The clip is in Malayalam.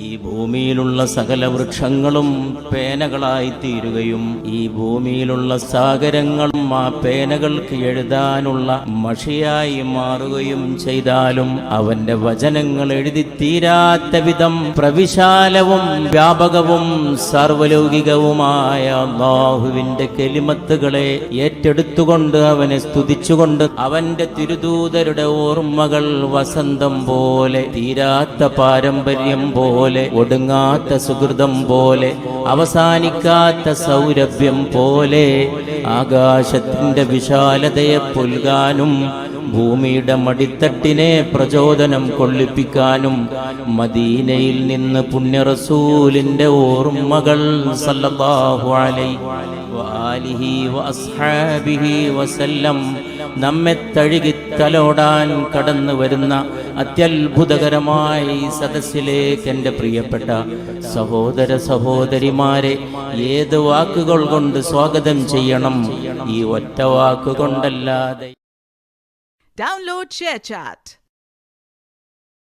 ഈ ഭൂമിയിലുള്ള സകല വൃക്ഷങ്ങളും പേനകളായി തീരുകയും ഈ ഭൂമിയിലുള്ള സാഗരങ്ങളും ആ പേനകൾക്ക് എഴുതാനുള്ള മഷിയായി മാറുകയും ചെയ്താലും അവന്റെ വചനങ്ങൾ എഴുതി തീരാത്ത വിധം പ്രവിശാലവും വ്യാപകവും സാർവലൗകികവുമായ അല്ലാഹുവിന്റെ കലിമത്തുകളെ ഏറ്റെടുത്തുകൊണ്ട് അവനെ സ്തുതിച്ചുകൊണ്ട് അവന്റെ തിരുദൂതരുടെ ഓർമ്മകൾ വസന്തം പോലെ തീരാത്ത പാരമ്പര്യം പോലെ ഒടുങ്ങാത്ത സുഹൃതം പോലെ അവസാനിക്കാത്ത സൗരഭ്യം പോലെ ആകാശത്തിന്റെ വിശാലതയെ പുൽകാനും ഭൂമിയുടെ മടിത്തട്ടിനെ പ്രചോദനം കൊള്ളിപ്പിക്കാനും മദീനയിൽ നിന്ന് പുണ്യ റസൂലിന്റെ ഓർമ്മകൾ സല്ലല്ലാഹു അലൈഹി വആലിഹി വഅസ്ഹാബിഹി വസല്ലം നമ്മെ തഴുകി തലോടാൻ കടന്നു വരുന്ന അത്യത്ഭുതകരമായ ഈ സദസ്സിലേക്ക് എൻ്റെ പ്രിയപ്പെട്ട സഹോദര സഹോദരിമാരെ ഏത് വാക്കുകൾ കൊണ്ട് സ്വാഗതം ചെയ്യണം? ഈ ഒറ്റ വാക്കുകൊണ്ടല്ലാതെ. Download ShareChat.